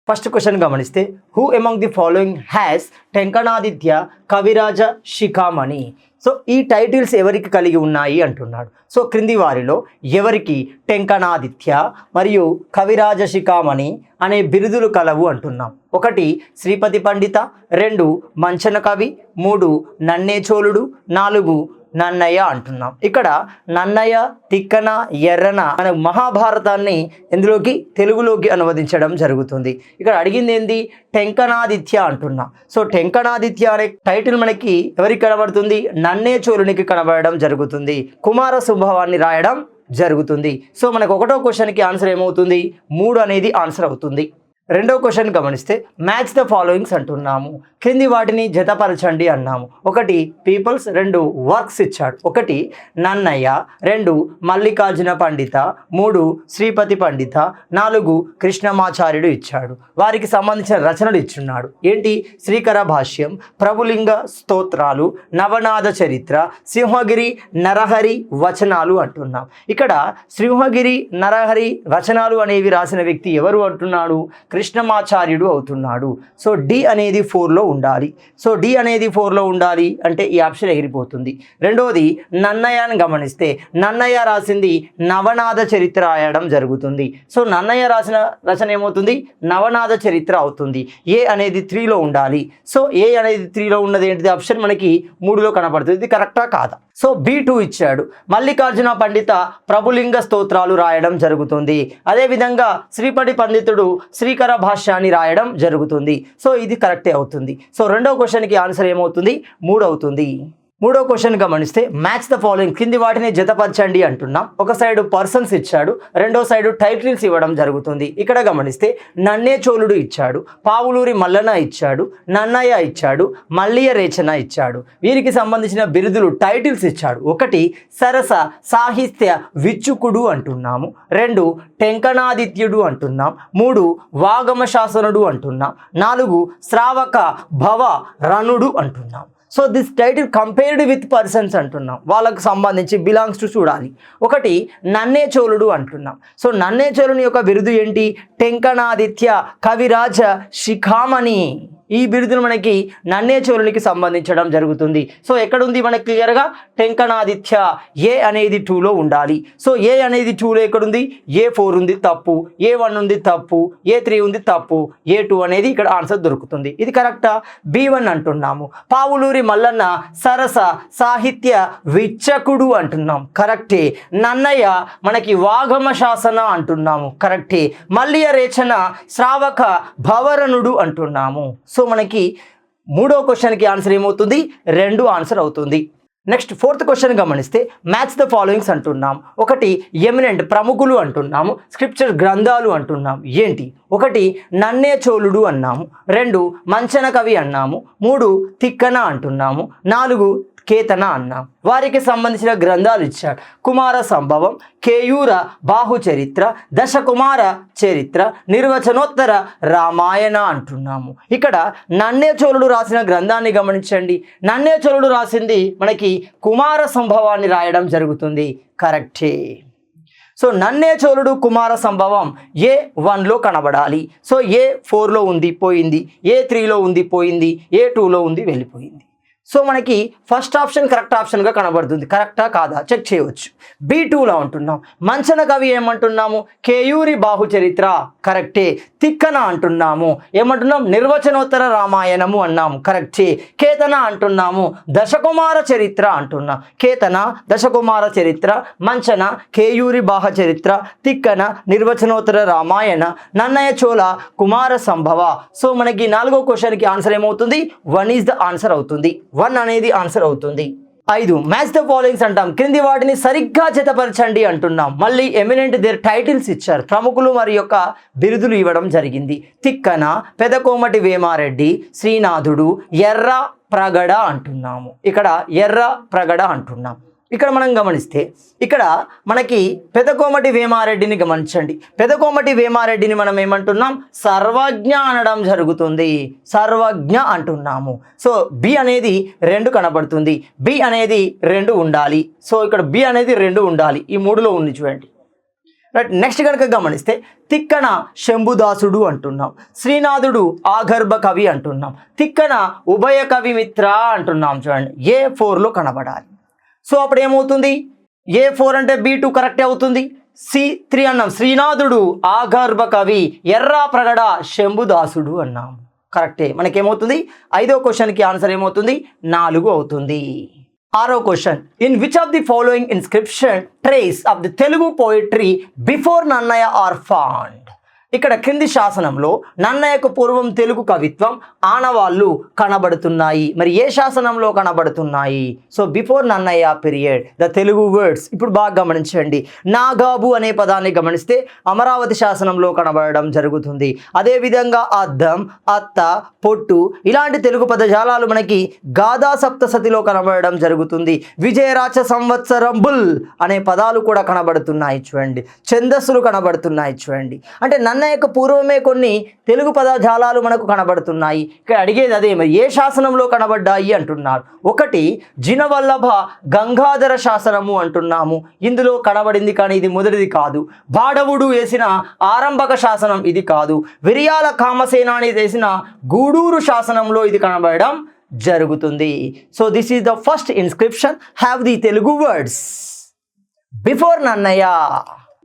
First question గమనిస్తే, who among the following has Tenkanaditya Kaviraja Shikhamani. So ఈ titles ఎవరికి కలిగి ఉన్నాయి అంటున్నాడు. సో క్రింది వారిలో ఎవరికి టెంకణాదిత్య మరియు కవిరాజ శిఖామణి అనే బిరుదులు కలవు అంటున్నాం. 1 శ్రీపతి పండిత, 2 మంచన కవి, 3 నన్నేచోళుడు, 4 నన్నయ్య అంటున్నాం. ఇక్కడ నన్నయ్య, తిక్కన, ఎర్రన అనే మహాభారతాన్ని ఎందులోకి తెలుగులోకి అనువదించడం జరుగుతుంది. ఇక్కడ అడిగింది ఏంది, టెంకణాదిత్య అంటున్నాం. సో టెంకణాదిత్య అనే టైటిల్ మనకి ఎవరికి కనబడుతుంది, నన్నేచోళునికి కనబడడం జరుగుతుంది. కుమార సంభవాన్ని రాయడం జరుగుతుంది. సో మనకు 1వ క్వశ్చన్కి ఆన్సర్ ఏమవుతుంది, 3 అనేది ఆన్సర్ అవుతుంది. 2వ క్వశ్చన్ గమనిస్తే, మ్యాచ్ ద ఫాలోయింగ్స్ అంటున్నాము. క్రింది వాటిని జతపరచండి అన్నాము. 1 పీపుల్స్, 2 వర్క్స్ ఇచ్చాడు. 1 నన్నయ్య, 2 మల్లికార్జున పండిత, 3 శ్రీపతి పండిత, 4 కృష్ణమాచార్యుడు ఇచ్చాడు. వారికి సంబంధించిన రచనలు ఇచ్చున్నాడు. ఏంటి, శ్రీకర భాష్యం, ప్రభులింగ స్తోత్రాలు, నవనాథ చరిత్ర, సింహగిరి నరహరి వచనాలు అంటున్నాం. ఇక్కడ సింహగిరి నరహరి వచనాలు అనేవి రాసిన వ్యక్తి ఎవరు అంటున్నాడు, కృష్ణమాచార్యుడు అవుతున్నాడు. సో డి అనేది 4లో ఉండాలి. సో డి అనేది 4లో ఉండాలి అంటే ఈ ఆప్షన్ ఎగిరిపోతుంది. 2వది నన్నయ్యని గమనిస్తే, నన్నయ్య రాసింది నవనాథ చరిత్ర రాయడం జరుగుతుంది. సో నన్నయ్య రాసిన రచన ఏమవుతుంది, నవనాథ చరిత్ర అవుతుంది. ఏ అనేది 3లో ఉండాలి. సో ఏ అనేది 3లో ఉన్నది ఏంటిది, ఆప్షన్ మనకి 3లో కనపడుతుంది. ఇది కరెక్టా కాదా. సో B2 ఇచ్చాడు. మల్లికార్జున పండిత ప్రభులింగ స్తోత్రాలు రాయడం జరుగుతుంది. అదేవిధంగా శ్రీపతి పండితుడు శ్రీకర భాష్యాన్ని రాయడం జరుగుతుంది. సో ఇది కరెక్టే అవుతుంది. సో 2వ క్వశ్చన్కి ఆన్సర్ ఏమవుతుంది, 3 అవుతుంది. 3వ క్వశ్చన్ గమనిస్తే, మ్యాచ్ ద ఫాలోయింగ్, కింది వాటిని జతపరచండి అంటున్నాం. ఒక సైడు పర్సన్స్ ఇచ్చాడు, 2వ సైడు టైటిల్స్ ఇవ్వడం జరుగుతుంది. ఇక్కడ గమనిస్తే నన్నేచోళుడు ఇచ్చాడు, పావులూరి మల్లన్న ఇచ్చాడు, నన్నయ్య ఇచ్చాడు, మల్లియ రేచన ఇచ్చాడు. వీరికి సంబంధించిన బిరుదులు టైటిల్స్ ఇచ్చాడు. 1 సరస సాహిత్య విచ్చుకుడు అంటున్నాము, 2 టెంకణాదిత్యుడు అంటున్నాం, 3 వాగమ శాసనుడు అంటున్నాం, 4 శ్రావక భవ రణుడు అంటున్నాం. So this title compared with persons అంటున్నాం, వాళ్ళకు సంబంధించి బిలాంగ్స్ టు చూడాలి. 1 నన్నేచోళుడు అంటున్నాం. సో నన్నేచోళుని యొక్క బిరుదు ఏంటి, టెంకణాదిత్య కవిరాజ శిఖామణి. ఈ బిరుదులు మనకి నన్నేచోళునికి సంబంధించడం జరుగుతుంది. సో ఎక్కడుంది మనకి క్లియర్గా, టెంకణాదిత్య ఏ అనేది 2లో ఉండాలి. సో ఏ అనేది 2లో ఎక్కడుంది, A4 ఉంది తప్పు, A1 ఉంది తప్పు, A3 ఉంది తప్పు, A2 అనేది ఇక్కడ ఆన్సర్ దొరుకుతుంది. ఇది కరెక్టా. B1 అంటున్నాము. పావులూరి మల్లన్న సరస సాహిత్య విచ్చకుడు అంటున్నాం, కరెక్టే. నన్నయ్య మనకి వాగమ శాసన అంటున్నాము, కరెక్టే. మల్లియ రేచన శ్రావక భవరణుడు అంటున్నాము. సో మనకి 3వ క్వశ్చన్కి ఆన్సర్ ఏమవుతుంది, 2 ఆన్సర్ అవుతుంది. నెక్స్ట్ 4th క్వశ్చన్ గమనిస్తే, మ్యాచ్ ద ఫాలోయింగ్స్ అంటున్నాం. 1 ఎమినెంట్ ప్రముఖులు అంటున్నాము, స్క్రిప్చర్ గ్రంథాలు అంటున్నాం. ఏంటి, 1 నన్నేచోళుడు అన్నాము, 2 మంచన కవి అన్నాము, 3 తిక్కన అంటున్నాము, 4 కేతన అన్నాం. వారికి సంబంధించిన గ్రంథాలు ఇచ్చాడు. కుమార సంభవం, కేయూర బాహు చరిత్ర, దశకుమార చరిత్ర, నిర్వచనోత్తర రామాయణ అంటున్నాము. ఇక్కడ నన్నేచోళుడు రాసిన గ్రంథాన్ని గమనించండి. నన్నేచోళుడు రాసింది మనకి కుమార సంభవాన్ని రాయడం జరుగుతుంది, కరెక్టే. సో నన్నేచోళుడు కుమార సంభవం A1లో కనబడాలి. సో A4లో ఉంది పోయింది, A3లో ఉంది పోయింది, A2లో ఉంది వెళ్ళిపోయింది. సో మనకి ఫస్ట్ ఆప్షన్ కరెక్ట్ ఆప్షన్గా కనబడుతుంది, కరెక్టా కాదా చెక్ చేయవచ్చు. B2లో అంటున్నాం. మంచన కవి ఏమంటున్నాము, కేయూరి బాహు చరిత్ర, కరెక్టే. తిక్కన అంటున్నాము, ఏమంటున్నాం, నిర్వచనోత్తర రామాయణము అన్నాము, కరెక్టే. కేతన అంటున్నాము, దశకుమార చరిత్ర అంటున్నాం. కేతన దశకుమార చరిత్ర, మంచన కేయూరి బాహ చరిత్ర, తిక్కన నిర్వచనోత్తర రామాయణ, నన్నయ్య చోళ కుమార సంభవ. సో మనకి 4వ క్వశ్చన్కి ఆన్సర్ ఏమవుతుంది, 1 ఈజ్ ద ఆన్సర్ అవుతుంది. 1 అనేది ఆన్సర్ అవుతుంది. 5 మ్యాచ్ ద ఫాలోయింగ్స్ అంటాం. క్రింది వాటిని సరిగ్గా జతపరచండి అంటున్నాం. మళ్ళీ ఎమినెంట్ దేర్ టైటిల్స్ ఇచ్చారు, ప్రముఖులు మరి యొక్క బిరుదులు ఇవ్వడం జరిగింది. తిక్కన, పెదకోమటి వేమారెడ్డి, శ్రీనాథుడు, ఎర్ర ప్రగడ అంటున్నాము. ఇక్కడ ఎర్ర ప్రగడ అంటున్నాం. ఇక్కడ మనం గమనిస్తే ఇక్కడ మనకి పెదకోమటి వేమారెడ్డిని గమనించండి. పెదకోమటి వేమారెడ్డిని మనం ఏమంటున్నాం? సర్వజ్ఞ అనడం జరుగుతుంది. సర్వజ్ఞ అంటున్నాము. సో బి అనేది 2 కనబడుతుంది. బి అనేది 2 ఉండాలి. సో ఇక్కడ బి అనేది 2 ఉండాలి. ఈ 3లో ఉంది చూడండి. రైట్. నెక్స్ట్ కనుక గమనిస్తే తిక్కన శంభుదాసుడు అంటున్నాం. శ్రీనాథుడు ఆగర్భ కవి అంటున్నాం. తిక్కన ఉభయ కవి మిత్ర అంటున్నాం. చూడండి A4లో కనబడాలి. సో అప్పుడు ఏమవుతుంది? A4 అంటే B2 కరెక్టే అవుతుంది. C3 అన్నాం. శ్రీనాథుడు ఆగర్భ కవి, ఎర్రా ప్రగడ శంభుదాసుడు అన్నాం. కరెక్టే. మనకేమవుతుంది? 5వ క్వశ్చన్కి ఆన్సర్ ఏమవుతుంది? 4 అవుతుంది. 6వ question, in which of the following inscription trace of the Telugu poetry before Nannaya are found? ఇక్కడ క్రింది శాసనంలో నన్నయ్యకు పూర్వం తెలుగు కవిత్వం ఆనవాళ్ళు కనబడుతున్నాయి. మరి ఏ శాసనంలో కనబడుతున్నాయి? So before Nannaya period the Telugu words. ఇప్పుడు బాగా గమనించండి. నాగాబు అనే పదాన్ని గమనిస్తే అమరావతి శాసనంలో కనబడడం జరుగుతుంది. అదేవిధంగా అద్దం, అత్త, పొట్టు ఇలాంటి తెలుగు పదజాలాలు మనకి గాథా సప్తసతిలో కనబడడం జరుగుతుంది. విజయరాచ సంవత్సరం బుల్ అనే పదాలు కూడా కనబడుతున్నాయి చూడండి. ఛందస్సులు కనబడుతున్నాయి చూడండి. అంటే నన్నయ్యకు పూర్వమే కొన్ని తెలుగు పదజాలాలు మనకు కనబడుతున్నాయి. ఇక్కడ అడిగేది అదే, మరి ఏ శాసనంలో కనబడ్డాయి అంటున్నారు. ఒకటి జినవల్లభ గంగాధర శాసనము అంటున్నాము. ఇందులో కనబడింది, కానీ ఇది మొదటిది కాదు. బాడవుడు వేసిన ఆరంభక శాసనం ఇది కాదు. విరియాల కామసేనాని వేసిన గూడూరు శాసనంలో ఇది కనబడడం జరుగుతుంది. So this is the first inscription have the Telugu words before Nannaya.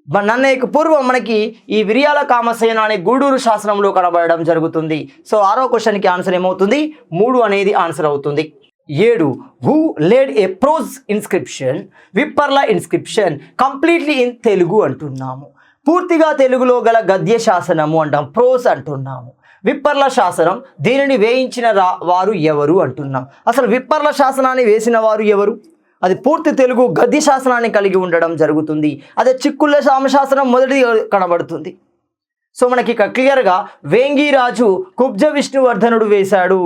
నన్నయ్యకు పూర్వం మనకి ఈ విరియాల కామసేన అనే గూడూరు శాసనంలో కనబడడం జరుగుతుంది. సో 6వ క్వశ్చన్కి ఆన్సర్ ఏమవుతుంది? 3 అనేది ఆన్సర్ అవుతుంది. 7 who laid A prose inscription Vipparla inscription completely in Telugu అంటున్నాము. పూర్తిగా తెలుగులో గల గద్య శాసనము అంటాం, ప్రోజ్ అంటున్నాము. విప్పర్ల శాసనం దీనిని వేయించిన వారు ఎవరు అంటున్నాం. అసలు విప్పర్ల శాసనాన్ని వేసిన వారు ఎవరు? అది పూర్తి తెలుగు గద్య శాసనాన్ని కలిగి ఉండడం జరుగుతుంది. అదే చిక్కుళ్ళ శాసనం మొదటి కనబడుతుంది. సో మనకి ఇక క్లియర్గా వేంగిరాజు కుబ్జ విష్ణువర్ధనుడు వేశాడు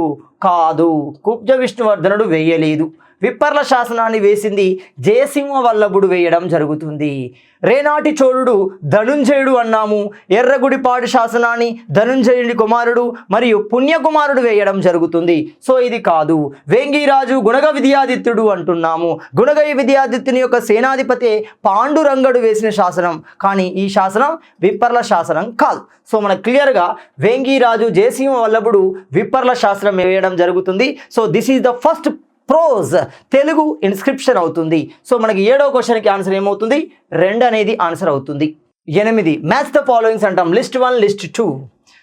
కాదు, కుబ్జ విష్ణువర్ధనుడు వేయలేదు. విప్పర్ల శాసనాన్ని వేసింది జయసింహ వల్లభుడు వేయడం జరుగుతుంది. రేనాటి చోళుడు ధనుంజయుడు అన్నాము. ఎర్రగుడిపాడు శాసనాన్ని ధనుంజయుడి కుమారుడు మరియు పుణ్యకుమారుడు వేయడం జరుగుతుంది. సో ఇది కాదు. వేంగిరాజు గుణగ విద్యాదిత్యుడు అంటున్నాము. గుణగ విద్యాదిత్యుని యొక్క సేనాధిపతి పాండురంగడు వేసిన శాసనం, కానీ ఈ శాసనం విప్పర్ల శాసనం కాదు. సో మనకు క్లియర్గా వేంగిరాజు జయసింహ వల్లభుడు విప్పర్ల శాసనం వేయడం జరుగుతుంది. So this is the first prose Telugu inscription అవుతుంది. సో మనకి 7వ క్వశ్చన్కి ఆన్సర్ ఏమవుతుంది? 2 అనేది ఆన్సర్ అవుతుంది. 8 మ్యాచ్ ద ఫాలోయింగ్స్ అంటాం. List 1, list 2.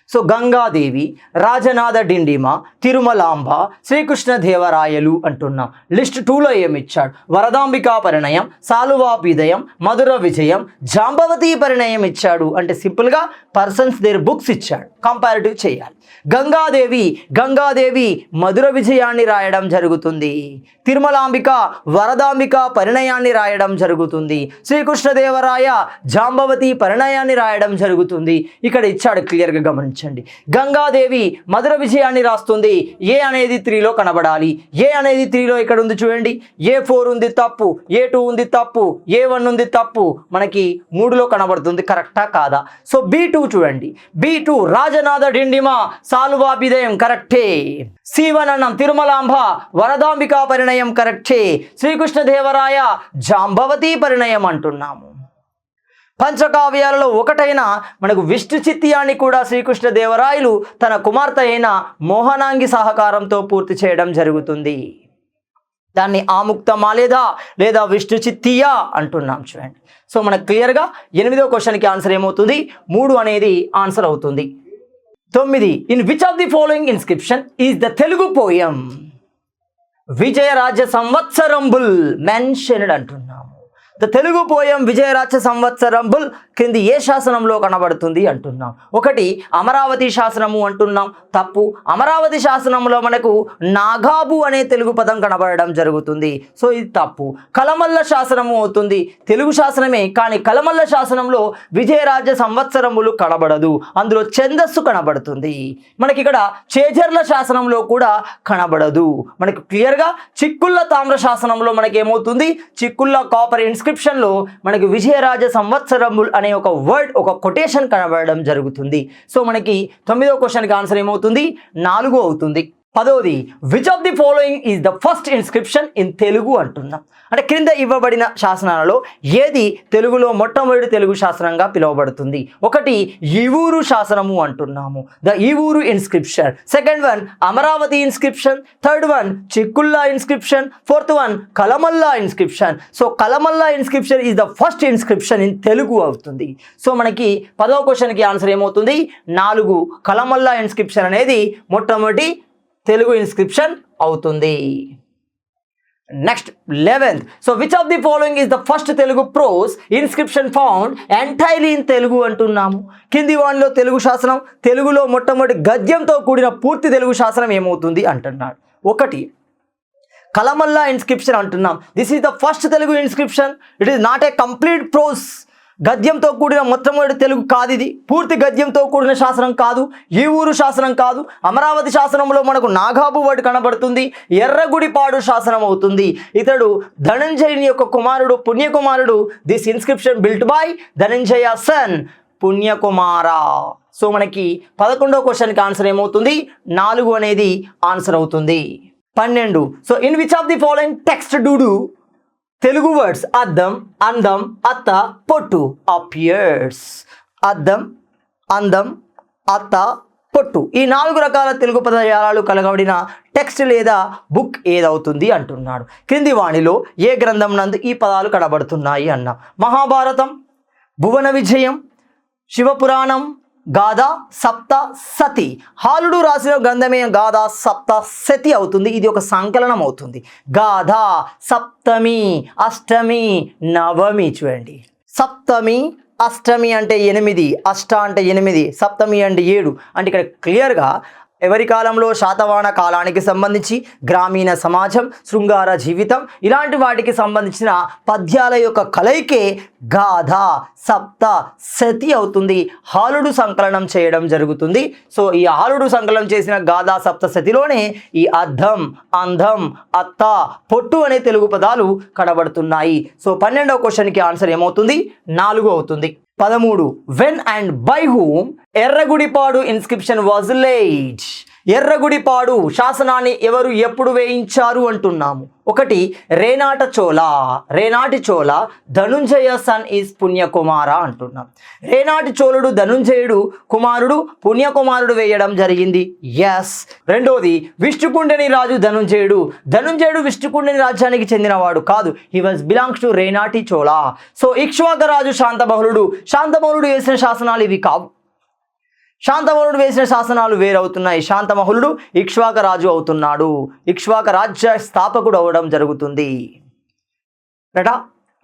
సో గంగాదేవి, రాజనాథ డిండిమ, తిరుమలాంబ, శ్రీకృష్ణదేవరాయలు అంటున్నాం. లిస్ట్ 2లో ఏమిచ్చాడు? వరదాంబికా పరిణయం, సాలువాపిదయం, మధుర విజయం, జాంబవతి పరిణయం ఇచ్చాడు. అంటే సింపుల్గా పర్సన్స్ దేర్ బుక్స్ ఇచ్చాడు, కంపారిటివ్ చేయాలి. గంగాదేవి మధుర విజయాన్ని రాయడం జరుగుతుంది. తిరుమలాంబిక వరదాంబిక పరిణయాన్ని రాయడం జరుగుతుంది. శ్రీకృష్ణదేవరాయ జాంబవతి పరిణయాన్ని రాయడం జరుగుతుంది. ఇక్కడ ఇచ్చాడు క్లియర్గా గమనించండి. గంగాదేవి మధుర విజయాన్ని రాస్తుంది. ఏ అనేది 3లో కనబడాలి. ఏ అనేది 3లో ఇక్కడ ఉంది చూడండి. A4 ఉంది తప్పు, A2 ఉంది తప్పు, A1 ఉంది తప్పు. మనకి 3లో కనబడుతుంది. కరెక్టా కాదా? సో B2 చూడండి. B2 రాజనాథ డిండిమ సాలువాభిదయం కరెక్టే. C1 అన్నాం తిరుమలాంబ వరదాంబికా పరిణయం కరెక్టే. శ్రీకృష్ణదేవరాయ జాంబవతి పరిణయం అంటున్నాము. పంచకావ్యాలలో ఒకటైన మనకు విష్ణు చిత్యాన్ని కూడా శ్రీకృష్ణదేవరాయలు తన కుమార్తె అయిన మోహనాంగి సహకారంతో పూర్తి చేయడం జరుగుతుంది. దాన్ని ఆముక్త మాలేదా లేదా విష్ణు చిత్తియా అంటున్నాం చూడండి. సో మనకు క్లియర్గా 8వ క్వశ్చన్కి ఆన్సర్ ఏమవుతుంది? 3 అనేది ఆన్సర్ అవుతుంది. 9 in which of the following inscription is the Telugu poem విజయరాజ సంవత్సరంబుల్ మెన్షన్డ్ అంటున్నాము. ద తెలుగు పోయం విజయరాజ సంవత్సరంబుల్ క్రింది ఏ శాసనంలో కనబడుతుంది అంటున్నాం. ఒకటి అమరావతి శాసనము అంటున్నాం, తప్పు. అమరావతి శాసనంలో మనకు నాగాబు అనే తెలుగు పదం కనబడడం జరుగుతుంది, సో ఇది తప్పు. కలమల్ల శాసనము అవుతుంది, తెలుగు శాసనమే కానీ కలమల్ల శాసనంలో విజయరాజ సంవత్సరములు కనబడదు, అందులో ఛందస్సు కనబడుతుంది. మనకి ఇక్కడ చేజర్ల శాసనంలో కూడా కనబడదు. మనకు క్లియర్గా చిక్కుళ్ళ తామ్ర శాసనంలో మనకి ఏమవుతుంది, చిక్కుళ్ళ కాపర్ ఇన్స్క్రిప్షన్లో మనకి విజయరాజ సంవత్సరములు అనే ఒక వర్డ్, ఒక కొటేషన్ కనబడడం జరుగుతుంది. సో మనకి 9వ క్వశ్చన్కి ఆన్సర్ ఏమవుతుంది, 4 అవుతుంది. 10వది which of the following is the first inscription in Telugu అంటున్నాం. అంటే క్రింద ఇవ్వబడిన శాసనాలలో ఏది తెలుగులో మొట్టమొదటి తెలుగు శాసనంగా పిలువబడుతుంది. ఒకటి ఈవూరు శాసనము అంటున్నాము, the Eevuru inscription. Second one Amaravati inscription. Third one Chikkulla inscription. Fourth one Kalamalla inscription. So Kalamalla inscription is the first inscription in Telugu అవుతుంది. సో మనకి 10వ క్వశ్చన్కి ఆన్సర్ ఏమవుతుంది, 4. కలమల్లా ఇన్స్క్రిప్షన్ అనేది మొట్టమొదటి తెలుగు ఇన్స్క్రిప్షన్ అవుతుంది. Next 11th. So which of the following is the first Telugu prose inscription found entirely in Telugu అంటున్నాము. కింది వానిలో తెలుగు శాసనం తెలుగులో మొట్టమొదటి గద్యంతో కూడిన పూర్తి తెలుగు శాసనం ఏమవుతుంది అంటున్నాడు. ఒకటి కలమల్లా ఇన్స్క్రిప్షన్ అంటున్నాం. This is the first Telugu inscription. It is not a complete prose. గద్యంతో కూడిన మొట్టమొదటి తెలుగు కాదు ఇది, పూర్తి గద్యంతో కూడిన శాసనం కాదు, ఈ ఊరు శాసనం కాదు. అమరావతి శాసనంలో మనకు నాగాబు వర్డ్ కనబడుతుంది, ఎర్రగుడిపాడు శాసనం అవుతుంది. ఇతడు ధనంజయుని యొక్క కుమారుడు, పుణ్యకుమారుడు. This inscription built by Dhananjaya son Punyakumara. So మనకి 11వ క్వశ్చన్కి ఆన్సర్ ఏమవుతుంది, 4 అనేది ఆన్సర్ అవుతుంది. 12. So in which of the following text do Telugu words అద్దం, అందం, అత్త, పొట్టు అపియర్స్. అద్దం, అందం, అత్త, పొట్టు ఈ 4 రకాల తెలుగు పదజాలాలు కలగబడిన టెక్స్ట్ లేదా బుక్ ఏదవుతుంది అంటున్నాడు. క్రింది వాణిలో ఏ గ్రంథం నందు ఈ పదాలు కనబడుతున్నాయి అన్న. మహాభారతం, భువన విజయం, శివపురాణం, గాథ, సప్త సతి. హాలుడు రాసిన గ్రంథమే గాథ సప్త సతి అవుతుంది. ఇది ఒక సంకలనం అవుతుంది. గాథ, సప్తమి, అష్టమి, నవమి. చూడండి, సప్తమి అష్టమి అంటే 8, అష్ట అంటే 8, సప్తమి అంటే 7. అంటే ఇక్కడ క్లియర్గా ఎవరి కాలంలో శాతవాహన కాలానికి సంబంధించి గ్రామీణ సమాజం, శృంగార జీవితం ఇలాంటి వాటికి సంబంధించిన పద్యాల యొక్క కలయికే గాథ సప్త సతి అవుతుంది. హాలుడు సంకలనం చేయడం జరుగుతుంది. సో ఈ హాలుడు సంకలనం చేసిన గాథ సప్త సతిలోనే ఈ అద్దం, అందం, అత్త, పొట్టు అనే తెలుగు పదాలు కనబడుతున్నాయి. సో 12వ క్వశ్చన్కి ఆన్సర్ ఏమవుతుంది, 4 అవుతుంది. 13. When and by whom Erragudipadu inscription was laid. Erragudipadu శాసనాన్ని ఎవరు ఎప్పుడు వేయించారు అంటున్నాము. ఒకటి రేనాటి చోళ ధనుంజయ సన్ ఈజ్ పుణ్యకుమార అంటున్నాం. రేనాటి చోళుడు ధనుంజయుడు కుమారుడు పుణ్యకుమారుడు వేయడం జరిగింది. ఎస్. రెండోది విష్ణుకుండని రాజు ధనుంజయుడు విష్ణుకుండని రాజ్యానికి చెందినవాడు కాదు. He was belongs to Renati Chola. So Ikshvaku రాజు శాంతబహుళుడు వేసిన శాసనాలు ఇవి కావు. శాంతమహులుడు వేసిన శాసనాలు వేరవుతున్నాయి. శాంతమహులుడు ఇక్ష్వాక రాజు అవుతున్నాడు, ఇక్ష్వాక రాజ్య స్థాపకుడు అవ్వడం జరుగుతుంది.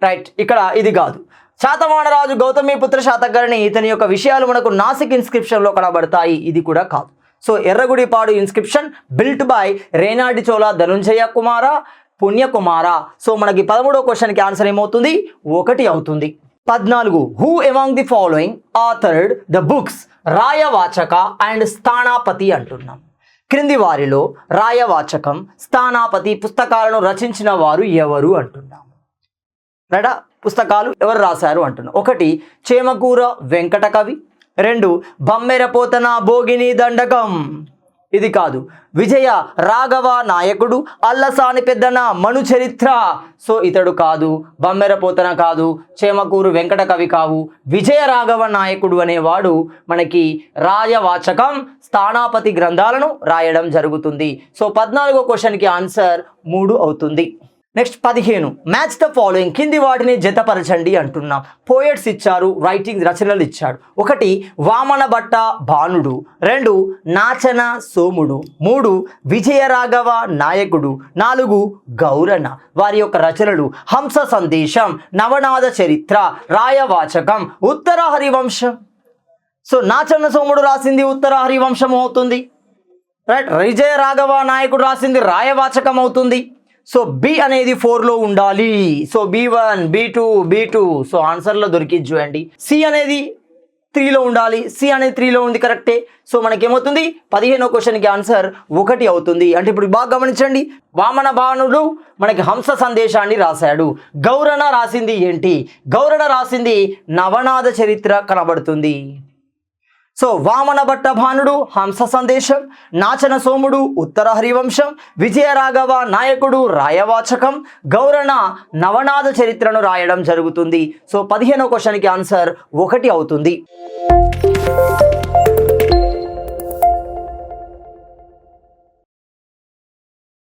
రైట్. ఇక్కడ ఇది కాదు. శాతవాహన రాజు గౌతమిపుత్ర శాతకర్ణి, ఇతని యొక్క విషయాలు మనకు నాసిక్ ఇన్స్క్రిప్షన్లో కనబడతాయి. ఇది కూడా కాదు. So Erragudipadu inscription built by Renati Chola Dhanunjaya Kumara Punyakumara. So మనకి 13వ క్వశ్చన్కి ఆన్సర్ ఏమవుతుంది, 1 అవుతుంది. 14. Who among the following authored the books Rayavachaka and Sthanapati అంటున్నాం. క్రింది వారిలో రాయవాచకం, స్థానాపతి పుస్తకాలను రచించిన వారు ఎవరు అంటున్నాం. పుస్తకాలు ఎవరు రాశారు అంటున్నాం. 1 చేమకూర వెంకట కవి. 2 బమ్మెరపోతన భోగిని దండకం. ఇది కాదు. విజయ రాఘవ నాయకుడు, అల్లసాని పెద్దన మను చరిత్ర. సో ఇతడు కాదు, బమ్మెరపోతన కాదు, చేమకూరు వెంకట కవి కావు. విజయ రాఘవ నాయకుడు అనేవాడు మనకి రాయవాచకం, స్థానాపతి గ్రంథాలను రాయడం జరుగుతుంది. సో 14వ క్వశ్చన్కి ఆన్సర్ 3 అవుతుంది. నెక్స్ట్ 15 మ్యాచ్ ద ఫాలోయింగ్, కింది వాటిని జతపరచండి అంటున్నాం. పోయట్స్ ఇచ్చారు, రైటింగ్ రచనలు ఇచ్చాడు. 1 వామన భట్ట భానుడు, 2 నాచన సోముడు, 3 విజయరాఘవ నాయకుడు, 4 గౌరణ. వారి యొక్క రచనలు హంస సందేశం, నవనాథ చరిత్ర, రాయవాచకం, ఉత్తర హరివంశం. సో నాచన సోముడు రాసింది ఉత్తర హరివంశం అవుతుంది, రైట్. విజయరాఘవ నాయకుడు రాసింది రాయవాచకం అవుతుంది. సో బి అనేది 4లో ఉండాలి. So B1 B2 B2. So ఆన్సర్లో దొరికింది చూడండి. సి అనేది 3లో ఉండాలి. సి అనేది 3లో ఉంది, కరెక్టే. సో మనకేమవుతుంది 15వ క్వశ్చన్కి ఆన్సర్ 1 అవుతుంది. అంటే ఇప్పుడు బాగా గమనించండి, వామన భానుడు మనకి హంస సందేశాన్ని రాశాడు. గౌరణ రాసింది ఏంటి? గౌరణ రాసింది నవనాథ చరిత్ర కనబడుతుంది. సో వామన భట్ట భానుడు హంస సందేశం, నాచన సోముడు ఉత్తర హరివంశం, విజయరాఘవ నాయకుడు రాయవాచకం, గౌరణ నవనాథ చరిత్రను రాయడం జరుగుతుంది. సో 15వ క్వశ్చన్కి ఆన్సర్ 1 అవుతుంది.